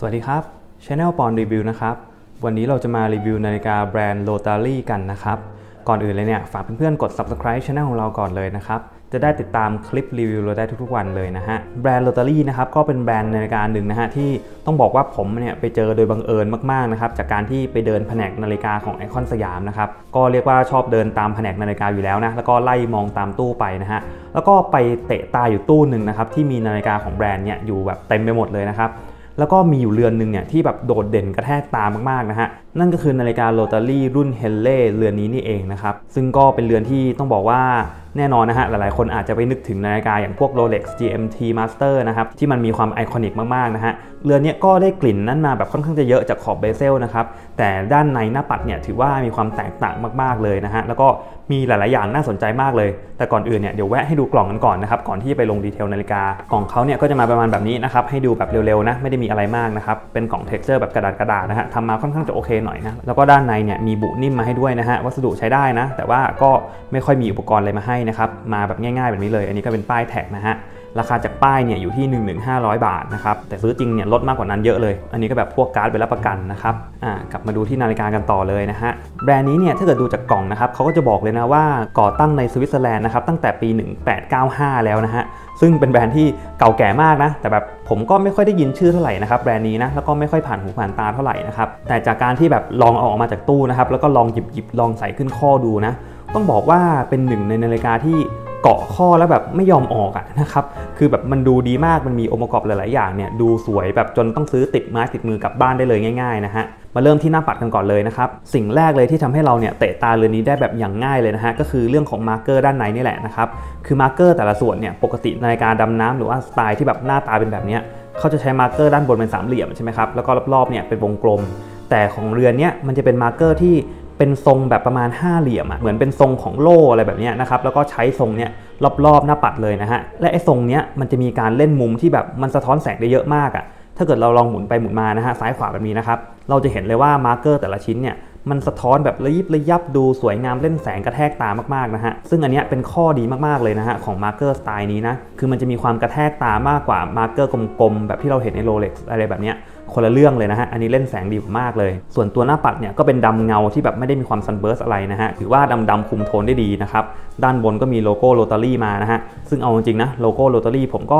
สวัสดีครับ Channel ปอนรีวิวนะครับวันนี้เราจะมารีวิวนาฬิกาแบรนด์ Rotary กันนะครับก่อนอื่นเลยเนี่ยฝากเพื่อนๆกด Subscribe Channel ของเราก่อนเลยนะครับจะได้ติดตามคลิปรีวิวเราได้ทุกๆวันเลยนะฮะแบรนด์ Rotary นะครับก็เป็นแบรนด์นาฬิกาหนึ่งนะฮะที่ต้องบอกว่าผมเนี่ยไปเจอโดยบังเอิญมากๆนะครับจากการที่ไปเดินแผนกนาฬิกาของไอคอนสยามนะครับก็เรียกว่าชอบเดินตามแผนกนาฬิกาอยู่แล้วนะแล้วก็ไล่มองตามตู้ไปนะฮะแล้วก็ไปเตะตาอยู่ตู้หนึ่งนะครับที่มีนาฬิกาของแบรนด์เนี่ยอยู่แบบเต็มไปหมดเลยนะครับแล้วก็มีอยู่เรือนหนึ่งเนี่ยที่แบบโดดเด่นกระแทกตามากๆนะฮะนั่นก็คือนาฬิกาโรตารี่รุ่นเฮนเล่เรือนนี้นี่เองนะครับซึ่งก็เป็นเรือนที่ต้องบอกว่าแน่นอนนะฮะหลายๆคนอาจจะไปนึกถึงนาฬิกาอย่างพวก Rolex GMT Master นะครับที่มันมีความไอคอนิกมากๆนะฮะเรือนนี้ก็ได้กลิ่นนั้นมาแบบค่อนข้างจะเยอะจากขอบเบเซลนะครับแต่ด้านในหน้าปัดเนี่ยถือว่ามีความแตกต่างมากๆเลยนะฮะแล้วก็มีหลายๆอย่างน่าสนใจมากเลยแต่ก่อนอื่นเนี่ยเดี๋ยวแวะให้ดูกล่องกันก่อนนะครับก่อนที่จะไปลงดีเทลนาฬิกากล่องเขาเนี่ยก็จะมาประมาณแบบนี้นะครับให้ดูแบบเร็วๆนะไม่ได้มีอะไรมากนะครับเป็นกล่องเท็กเจอร์แบบกระดาษนะฮะทำมาค่อนข้างจะโอเคหน่อยนะแล้วก็ด้านในเนี่ยมีบุนิ่มมาให้ด้วยนะฮะวัสดุใช้ได้นะแต่ว่าก็ไม่ค่อยมีอุปกรณ์อะไรมาให้นะครับมาแบบง่ายๆแบบนี้เลยอันนี้ก็เป็นป้ายแท็กนะฮะราคาจากป้ายเนี่ยอยู่ที่ 11,500 บาทนะครับแต่ซื้อจริงเนี่ยลดมากกว่านั้นเยอะเลยอันนี้ก็แบบพวกการ์ดใบรับประกันนะครับกลับมาดูที่นาฬิกากันต่อเลยนะฮะแบรนด์นี้เนี่ยถ้าเกิดดูจากกล่องนะครับเขาก็จะบอกเลยนะว่าก่อตั้งในสวิตเซอร์แลนด์นะครับตั้งแต่ปี 1895 แล้วนะฮะซึ่งเป็นแบรนด์ที่เก่าแก่มากนะแต่แบบผมก็ไม่ค่อยได้ยินชื่อเท่าไหร่นะครับแบรนด์นี้นะแล้วก็ไม่ค่อยผ่านหูผ่านตาเท่าไหร่นะครับแต่จากการที่แบบลองเอาออกมาจากตู้นะครับแล้วก็ลองหยิบลองใส่ขึ้นข้อดูนะต้องบอกว่าเป็นหนึ่งในนาฬิกาที่เกาะข้อแล้วแบบไม่ยอมออกนะครับคือแบบมันดูดีมากมันมีองค์ประกอบหลายๆอย่างเนี่ยดูสวยแบบจนต้องซื้อติดไม้ติดมือกลับบ้านได้เลยง่ายๆนะฮะมาเริ่มที่หน้าปัดกันก่อนเลยนะครับสิ่งแรกเลยที่ทำให้เราเนี่ยเตะตาเรือนนี้ได้แบบอย่างง่ายเลยนะฮะก็คือเรื่องของมาร์กเกอร์ด้านในนี่แหละนะครับคือมาร์กเกอร์แต่ละส่วนเนี่ยปกตินาฬิกาดำน้ำหรือว่าสไตล์ที่แบบหน้าตาเป็นแบบนี้เขาจะใช้มาร์กเกอร์ด้านบนเป็นสามเหลี่ยมใช่ไหมครับแล้วก็รอบๆเนี่ยเป็นวงกลมแต่ของเรือนเนี้ยมันจะเป็นมาร์กเกอร์ที่เป็นทรงแบบประมาณ5เหลี่ยมเหมือนเป็นทรงของโล่อะไรแบบนี้นะครับแล้วก็ใช้ทรงเนี้ยรอบๆหน้าปัดเลยนะฮะและไอ้ทรงเนี้ยมันจะมีการเล่นมุมที่แบบมันสะท้อนแสงได้เยอะมากถ้าเกิดเราลองหมุนไปหมุนมานะฮะซ้ายขวาแบบนี้นะครับเราจะเห็นเลยว่ามาร์กเกอร์แต่ละชิ้นเนี่ยมันสะท้อนแบบระยิบระยับดูสวยงามเล่นแสงกระแทกตามากๆนะฮะซึ่งอันนี้เป็นข้อดีมากๆเลยนะฮะของมาร์กเกอร์สไตล์นี้นะคือมันจะมีความกระแทกตามากกว่ามาร์กเกอร์กลมๆแบบที่เราเห็นใน Rolex อะไรแบบนี้คนละเรื่องเลยนะฮะอันนี้เล่นแสงดีมากเลยส่วนตัวหน้าปัดเนี่ยก็เป็นดำเงาที่แบบไม่ได้มีความซันเบิร์สอะไรนะฮะถือว่าดำคุมโทนได้ดีนะครับด้านบนก็มีโลโก้โรตารี่มานะฮะซึ่งเอาจริงๆนะโลโก้โรตารี่ผมก็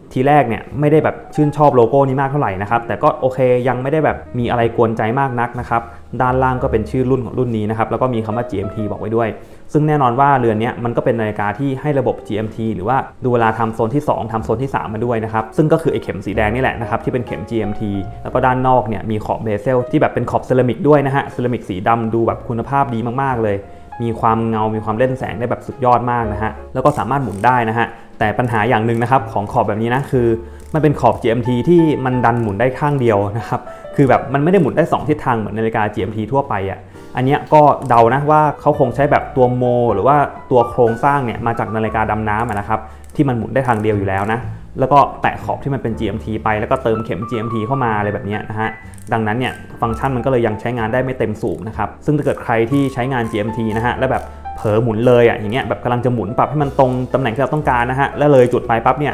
ทีแรกเนี่ยไม่ได้แบบชื่นชอบโลโก้นี้มากเท่าไหร่นะครับแต่ก็โอเคยังไม่ได้แบบมีอะไรกวนใจมากนักนะครับด้านล่างก็เป็นชื่อรุ่นของรุ่นนี้นะครับแล้วก็มีคำว่า GMT บอกไว้ด้วยซึ่งแน่นอนว่าเรือนนี้มันก็เป็นนาฬิกาที่ให้ระบบ GMT หรือว่าดูเวลาทำโซนที่2ทำโซนที่3มาด้วยนะครับซึ่งก็คือไอเข็มสีแดงนี่แหละนะครับที่เป็นเข็ม GMT แล้วก็ด้านนอกเนี่ยมีขอบเบเซลที่แบบเป็นขอบเซรามิกด้วยนะฮะเซรามิกสีดำดูแบบคุณภาพดีมากๆเลยมีความเงามีความเล่นแสงได้แบบสุดยอดมากนะฮะแล้วก็สามารถหมุนได้นะฮะแต่ปัญหาอย่างหนึ่งนะครับของขอบแบบนี้นะคือมันเป็นขอบ GMT ที่มันดันหมุนได้ข้างเดียวนะครับคือแบบมันไม่ได้หมุนได้2ทิศทางเหมือนนาฬิกา GMT ทั่วไปอันนี้ก็เดานะว่าเขาคงใช้แบบตัวโมหรือว่าตัวโครงสร้างเนี่ยมาจากนาฬิกาดำน้ำนะครับที่มันหมุนได้ทางเดียวอยู่แล้วนะแล้วก็แตะขอบที่มันเป็น GMT ไปแล้วก็เติมเข็ม GMT เข้ามาอะไรแบบนี้นะฮะดังนั้นเนี่ยฟังก์ชันมันก็เลยยังใช้งานได้ไม่เต็มสูบนะครับซึ่งถ้าเกิดใครที่ใช้งาน GMT นะฮะแล้วแบบเผลอหมุนเลยอย่างเงี้ยแบบกำลังจะหมุนปรับให้มันตรงตำแหน่งที่เราต้องการนะฮะแล้วเลยจุดไปปั๊บเนี่ย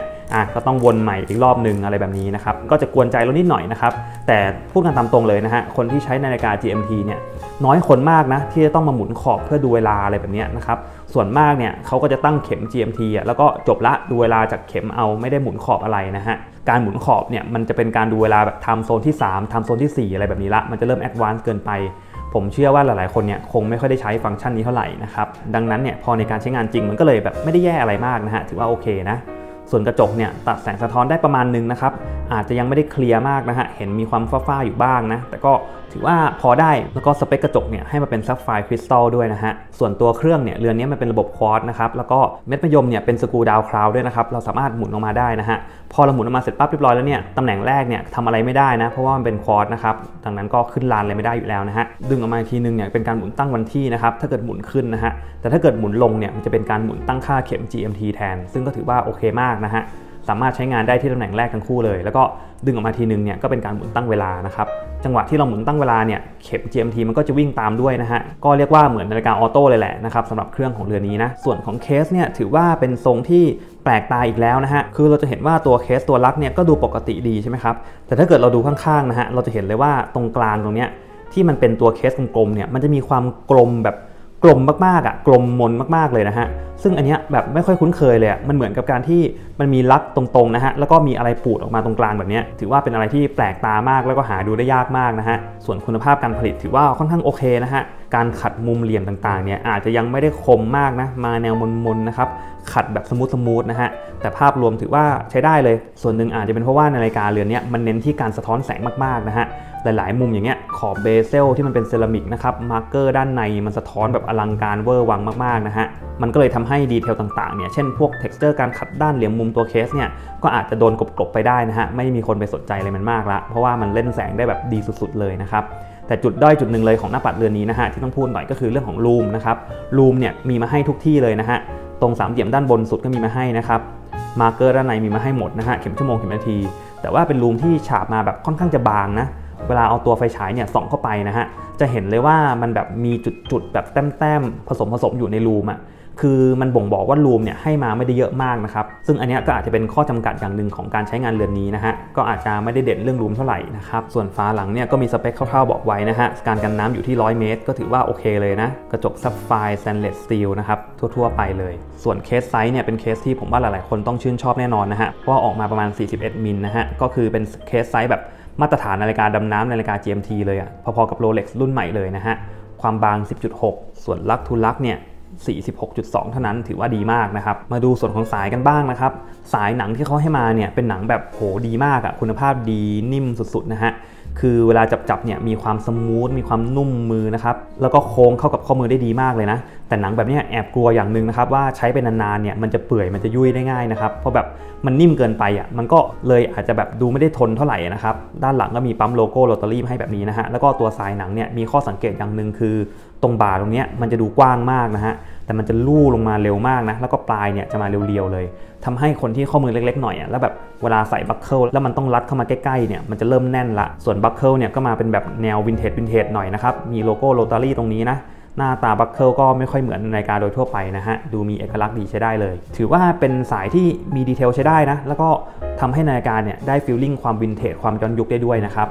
ก็ต้องวนใหม่อีกรอบนึงอะไรแบบนี้นะครับก็จะกวนใจเรานิดหน่อยนะครับแต่พูดกันตามตรงเลยนะฮะคนที่ใช้นาฬิกา GMT เนี่ยน้อยคนมากนะที่จะต้องมาหมุนขอบเพื่อดูเวลาอะไรแบบนี้นะครับส่วนมากเนี่ยเขาก็จะตั้งเข็ม GMT แล้วก็จบละดูเวลาจากเข็มเอาไม่ได้หมุนขอบอะไรนะฮะการหมุนขอบเนี่ยมันจะเป็นการดูเวลาแบบทำโซนที่3ทำโซนที่4อะไรแบบนี้ละมันจะเริ่มแอดวานซ์เกินไปผมเชื่อว่าหลายๆคนเนี่ยคงไม่ค่อยได้ใช้ฟังก์ชันนี้เท่าไหร่นะครับดังนั้นเนี่ยพอในการใช้งานจริงมันก็เลยแบบไม่ได้แย่อะไรมากนะฮะถือว่าโอเคนะส่วนกระจกเนี่ยตัดแสงสะท้อนได้ประมาณนึงนะครับอาจจะยังไม่ได้เคลียร์มากนะฮะเห็นมีความฟ้าๆอยู่บ้างนะแต่ก็ถือว่าพอได้แล้วก็สเปคกระจกเนี่ยให้มาเป็นซับไฟร์คริสตัลด้วยนะฮะส่วนตัวเครื่องเนี่ยเรือนนี้มันเป็นระบบควอตซ์นะครับแล้วก็เม็ดมะยมเนี่ยเป็นสกรูดาวคราวด้วยนะครับเราสามารถหมุนออกมาได้นะฮะพอเราหมุนออกมาเสร็จปั๊บเรียบร้อยแล้วเนี่ยตำแหน่งแรกเนี่ยทำอะไรไม่ได้นะเพราะว่ามันเป็นควอตซ์นะครับดังนั้นก็ขึ้นลานอะไรไม่ได้อยู่แล้วนะฮะดึงออกมาทีนึงเนี่ยเป็นการหมุนตั้งวันที่นะครับถ้าเกิดหมุนขึ้นนะฮะแต่ถ้าเกิดหมุนลงเนี่ยมันจะเป็นการหมุนตั้งค่าเข็ม GMT แทนซึ่งก็ถือว่าโอเคมากนะฮะ สามารถใช้งานได้ที่ตำแหน่งแรกทั้งคู่เลยแล้วก็ดึงออกมาทีนึงเนี่ยก็เป็นการหมุนตั้งเวลานะครับจังหวะที่เราหมุนตั้งเวลาเนี่ยเข็ม GMT มันก็จะวิ่งตามด้วยนะฮะก็เรียกว่าเหมือนนาฬิกาออโต้เลยแหละนะครับสำหรับเครื่องของเรือนนี้นะส่วนของเคสเนี่ยถือว่าเป็นทรงที่แปลกตาอีกแล้วนะฮะคือเราจะเห็นว่าตัวเคสตัวลักเนี่ยก็ดูปกติดีใช่ไหมครับแต่ถ้าเกิดเราดูข้างๆนะฮะเราจะเห็นเลยว่าตรงกลางตรงเนี้ยที่มันเป็นตัวเคสกลมๆเนี่ยมันจะมีความกลมแบบกลมมากๆอ่ะกลมมนมากๆเลยนะฮะซึ่งอันเนี้ยแบบไม่ค่อยคุ้นเคยเลยอ่ะมันเหมือนกับการที่มันมีลักตรงๆนะฮะแล้วก็มีอะไรปูดออกมาตรงกลางแบบนี้ถือว่าเป็นอะไรที่แปลกตามากแล้วก็หาดูได้ยากมากนะฮะส่วนคุณภาพการผลิตถือว่าค่อนข้างโอเคนะฮะการขัดมุมเหลี่ยมต่างๆเนี่ยอาจจะยังไม่ได้คมมากนะมาแนวมนๆนะครับขัดแบบสมูทนะฮะแต่ภาพรวมถือว่าใช้ได้เลยส่วนหนึ่งอาจจะเป็นเพราะว่านาฬิกาเรือนนี้มันเน้นที่การสะท้อนแสงมากๆนะฮะหลายๆมุมอย่างเงี้ยขอบเบเซลที่มันเป็นเซรามิกนะครับมาร์กเกอร์ด้านในมันสะท้อนแบบอลังการเวอร์วังมากๆนะฮะมันก็เลยทำให้ดีเทลต่างๆเนี่ยเช่นพวก texture การขัดด้านเหลี่ยมมุมตัวเคสเนี่ยก็อาจจะโดนกลบๆไปได้นะฮะไม่มีคนไปสนใจอะไรมันมากละเพราะว่ามันเล่นแสงได้แบบดีสุดๆเลยนะครับแต่จุดด้อยจุดหนึ่งเลยของหน้าปัดเรือนนี้นะฮะที่ต้องพูดหน่อยก็คือเรื่องของลูมนะครับลูมเนี่ยมีมาให้ทุกที่เลยนะฮะตรงสามเหลี่ยมด้านบนสุดก็มีมาให้นะครับมาร์กเกอร์ด้านในมีมาให้หมดนะฮะเข็มชั่วโมงเข็มนาทีแต่ว่าเป็นลูมที่ฉาบมาแบบค่อนข้างจะบางนะเวลาเอาตัวไฟฉายเนี่ยส่องเข้าไปนะฮะจะเห็นเลยว่ามันแบบมีจุดๆแบบแต้มๆผสมอยู่ในลูมอ่ะคือมันบ่งบอกว่าลูมเนี่ยให้มาไม่ได้เยอะมากนะครับซึ่งอันนี้ก็อาจจะเป็นข้อจำกัดอย่างหนึ่งของการใช้งานเรือนนี้นะฮะก็อาจจะไม่ได้เด่นเรื่องลูมเท่าไหร่นะครับส่วนฝาหลังเนี่ยก็มีสเปคคร่าวๆบอกไว้นะฮะการกันน้ำอยู่ที่100 เมตรก็ถือว่าโอเคเลยนะกระจกซับไฟร์สแตนเลสสตีลนะครับทั่วๆไปเลยส่วนเคสไซส์เนี่ยเป็นเคสที่ผมว่าหลายๆคนต้องชื่นชอบแน่นอนนะฮะเพราะออกมาประมาณ41 มิลนะฮะก็คือเป็นเคสไซส์แบบมาตรฐานนาฬิกาดำน้ำนาฬิกา GMT เลยอ่ะพอๆกับ Rolex รุ่นใหม่เลยนะฮะความบาง 10.6 ส่วนลักทูลักเนี่ย46.2 เท่านั้นถือว่าดีมากนะครับมาดูส่วนของสายกันบ้างนะครับสายหนังที่เขาให้มาเนี่ยเป็นหนังแบบโหดีมากอ่ะคุณภาพดีนิ่มสุดๆนะฮะคือเวลาจับเนี่ยมีความสมูทมีความนุ่มมือนะครับแล้วก็โค้งเข้ากับข้อมือได้ดีมากเลยนะแต่หนังแบบนี้แอบกลัวอย่างหนึ่งนะครับว่าใช้ไปนานๆเนี่ยมันจะเปื่อยมันจะยุ่ยได้ง่ายนะครับเพราะแบบมันนิ่มเกินไปอ่ะมันก็เลยอาจจะแบบดูไม่ได้ทนเท่าไหร่นะครับด้านหลังก็มีปั๊มโลโก้โรตารี่ให้แบบนี้นะฮะแล้วก็ตัวสายหนังเนี่ยมีข้อสังเกตอย่างหนึ่งคือตรงบ่าตรงนี้มันจะดูกว้างมากนะฮะแต่มันจะลู่ลงมาเร็วมากนะแล้วก็ปลายเนี่ยจะมาเรียวๆเลยทำให้คนที่ข้อมือเล็กๆหน่อยอ่ะแล้วแบบเวลาใส่บัคเกิลแล้วมันต้องรัดเข้ามาใกล้ๆเนี่ยมันจะเริ่มแน่นละส่วนบัคเกิลเนี่ยก็มาเป็นแบบแนววินเทจหน่อยนะครับมีโลโก้โรตารี่ตรงนี้นะหน้าตาบัคเกิลก็ไม่ค่อยเหมือนนาฬิกาโดยทั่วไปนะฮะดูมีเอกลักษณ์ดีใช้ได้เลยถือว่าเป็นสายที่มีดีเทลใช้ได้นะแล้วก็ทำให้นาฬิกาเนี่ยได้ฟีลลิ่งความวินเทจความย้อนยุคได้ด้วยนะครับ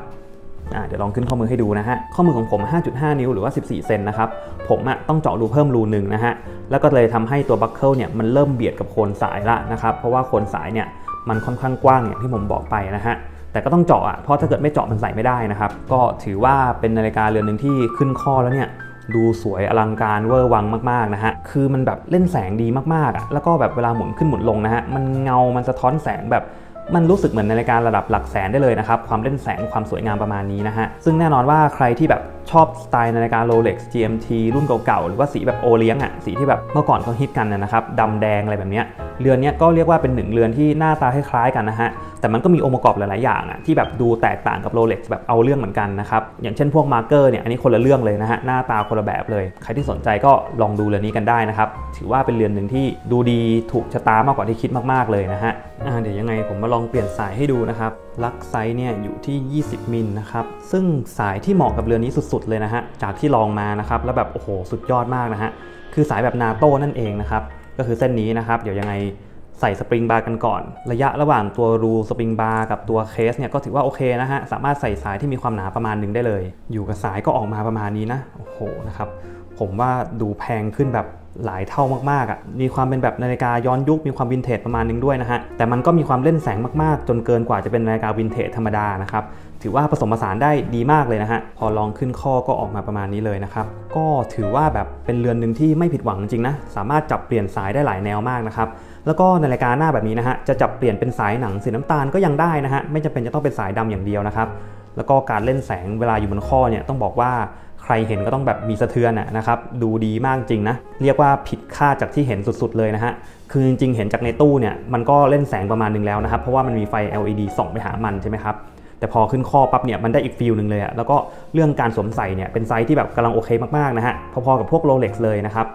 เดี๋ยวลองขึ้นข้อมือให้ดูนะฮะข้อมือของผม 5.5 นิ้วหรือว่า14 เซนนะครับผมต้องเจาะรูเพิ่มรูหนึ่งนะฮะแล้วก็เลยทำให้ตัวบัคเกิลเนี่ยมันเริ่มเบียดกับโคนสายละนะครับเพราะว่าโคนสายเนี่ยมันค่อนข้างกว้างอย่างที่ผมบอกไปนะฮะแต่ก็ต้องเจาะเพราะถ้าเกิดไม่เจาะมันใส่ไม่ได้นะครับก็ถือว่าเป็นนาฬิกาเรือนหนึ่งที่ขึ้นข้อแล้วเนี่ยดูสวยอลังการเวอร์วังมากๆนะฮะคือมันแบบเล่นแสงดีมากๆแล้วก็แบบเวลาหมุนขึ้นหมุนลงนะฮะมันเงามันสะท้อนแสงแบบมันรู้สึกเหมือนนาฬิการะดับหลักแสนได้เลยนะครับความเล่นแสงความสวยงามประมาณนี้นะฮะซึ่งแน่นอนว่าใครที่แบบชอบสไตล์นาฬิกา Rolex GMT รุ่นเก่าๆหรือว่าสีแบบโอเลี้ยงสีที่แบบเมื่อก่อนเขาฮิตกันนะครับดำแดงอะไรแบบนี้เรือนนี้ก็เรียกว่าเป็นหนึ่งเรือนที่หน้าตาคล้ายๆกันนะฮะแต่มันก็มีองค์ประกอบหลายๆอย่างที่แบบดูแตกต่างกับ Rolex แบบเอาเรื่องเหมือนกันนะครับอย่างเช่นพวกมาร์กเกอร์เนี่ยอันนี้คนละเรื่องเลยนะฮะหน้าตาคนละแบบเลยใครที่สนใจก็ลองดูเรือนนี้กันได้นะครับถือว่าเป็นเรือนหนึ่งที่ดูดีถูกชะตามากกว่าที่คิดมากๆเลยนะฮะเดี๋ยวยังไงผมมาลองเปลี่ยนสายให้ดูนะครับลักไซส์เนี่ยอยู่ที่20 มิลนะครับซึ่งสายที่เหมาะกับเรือนนี้สุดๆเลยนะฮะจากที่ลองมานะครับแล้วแบบโอ้โหสุดยอดมากนะฮะคือสายแบบนาโต้นั่นเองนะครับก็คือเส้นนี้นะครับเดี๋ยวยังไงใส่สปริงบาร์กันก่อนระยะระหว่างตัวรูสปริงบาร์กับตัวเคสเนี่ยก็ถือว่าโอเคนะฮะสามารถใส่สายที่มีความหนาประมาณนึงได้เลยอยู่กับสายก็ออกมาประมาณนี้นะโอ้โหนะครับผมว่าดูแพงขึ้นแบบหลายเท่ามากมีความเป็นแบบนาฬิกาย้อนยุคมีความวินเทจประมาณนึงด้วยนะฮะแต่มันก็มีความเล่นแสงมากๆจนเกินกว่าจะเป็นนาฬิกาวินเทจธรรมดานะครับถือว่าผสมผสานได้ดีมากเลยนะฮะพอลองขึ้นข้อก็ออกมาประมาณนี้เลยนะครับก็ถือว่าแบบเป็นเรือนหนึ่งที่ไม่ผิดหวังจริงนะสามารถจับเปลี่ยนสายได้หลายแนวมากนะครับแล้วก็นาฬิกาหน้าแบบนี้นะฮะจะจับเปลี่ยนเป็นสายหนังสีน้ำตาลก็ยังได้นะฮะไม่จำเป็นจะต้องเป็นสายดำอย่างเดียวนะครับแล้วก็การเล่นแสงเวลาอยู่บนข้อเนี่ยต้องบอกว่าใครเห็นก็ต้องแบบมีสะเทือนนะครับดูดีมากจริงนะเรียกว่าผิดคาดจากที่เห็นสุดๆเลยนะฮะคือจริงๆเห็นจากในตู้เนี่ยมันก็เล่นแสงประมาณนึงแล้วนะครับเพราะว่ามันมีไฟ LED ส่องไปหามันใช่ไหมครับแต่พอขึ้นข้อปั๊บเนี่ยมันได้อีกฟีลหนึ่งเลยแล้วก็เรื่องการสวมใส่เนี่ยเป็นไซส์ที่แบบกำลังโอเคมากๆนะฮะพอๆกับพวก Rolex เลยนะครั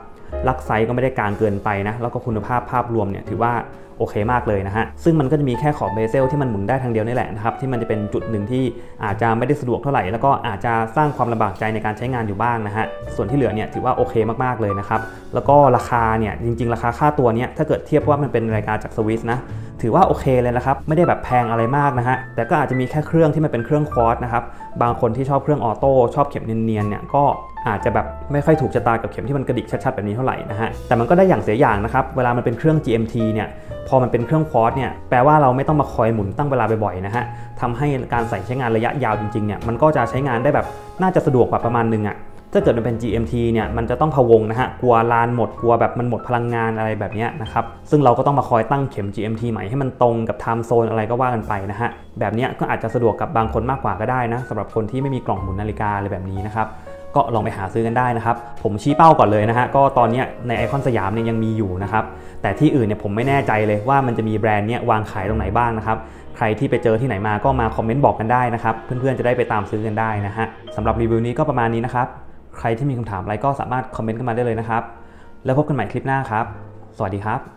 บลักไซส์ก็ไม่ได้กลางเกินไปนะแล้วก็คุณภาพภาพรวมเนี่ยถือว่า โอเคมากเลยนะฮะซึ่งมันก็จะมีแค่ขอบเบเซลที่มันหมุนได้ทางเดียวนี่แหละนะครับที่มันจะเป็นจุดหนึ่งที่อาจจะไม่ได้สะดวกเท่าไหร่แล้วก็อาจจะสร้างความลำบากใจในการใช้งานอยู่บ้างนะฮะส่วนที่เหลือเนี่ยถือว่าโอเคมากๆเลยนะครับแล้วก็ราคาเนี่ยจริงๆราคาค่าตัวเนี้ยถ้าเกิดเทียบว่ามันเป็นรายการจากสวิสนะถือว่าโอเคเลยนะครับไม่ได้แบบแพงอะไรมากนะฮะแต่ก็อาจจะมีแค่เครื่องที่มันเป็นเครื่องควอตนะครับบางคนที่ชอบเครื่องออโต้ชอบเข็มเนียนๆเนี่ยก็อาจจะแบบไม่ค่อยถูกชะตากับเข็มที่มันกระดิกชัดๆแบบนี้เท่าไหร่นะฮะแต่มันก็ได้อย่างเสียอย่างนะครับเวลามันเป็นเครื่อง GMT เนี่ยพอมันเป็นเครื่องควอตเนี่ยแปลว่าเราไม่ต้องมาคอยหมุนตั้งเวลาบ่อยๆนะฮะทำให้การใช้งานระยะยาวจริงๆเนี่ยมันก็จะใช้งานได้แบบน่าจะสะดวกกว่าประมาณนึงอ่ะถ้าเกิดมันเป็น GMT เนี่ยมันจะต้องพะวงนะฮะกลัวลานหมดกลัวแบบมันหมดพลังงานอะไรแบบนี้นะครับซึ่งเราก็ต้องมาคอยตั้งเข็ม GMT ใหม่ให้มันตรงกับ time zone อะไรก็ว่ากันไปนะฮะแบบนี้ก็อาจจะสะดวกกับบางคนมากกว่าก็ได้นะสำหรับคนที่ไม่มีกล่องหมุนนาฬิกาอะไรแบบนี้นะครับก็ลองไปหาซื้อกันได้นะครับผมชี้เป้าก่อนเลยนะฮะก็ตอนนี้ในไอคอนสยามเนี่ยยังมีอยู่นะครับแต่ที่อื่นเนี่ยผมไม่แน่ใจเลยว่ามันจะมีแบรนด์เนี่ยวางขายตรงไหนบ้างนะครับใครที่ไปเจอที่ไหนมาก็มาคอมเมนต์บอกกันได้นะครับเพื่อนๆจะได้ไปตามซื้อกันได้นะฮะสำหรับรีวิวนี้ก็ประมาณนี้นะครับใครที่มีคำถามอะไรก็สามารถคอมเมนต์กันมาได้เลยนะครับแล้วพบกันใหม่คลิปหน้าครับสวัสดีครับ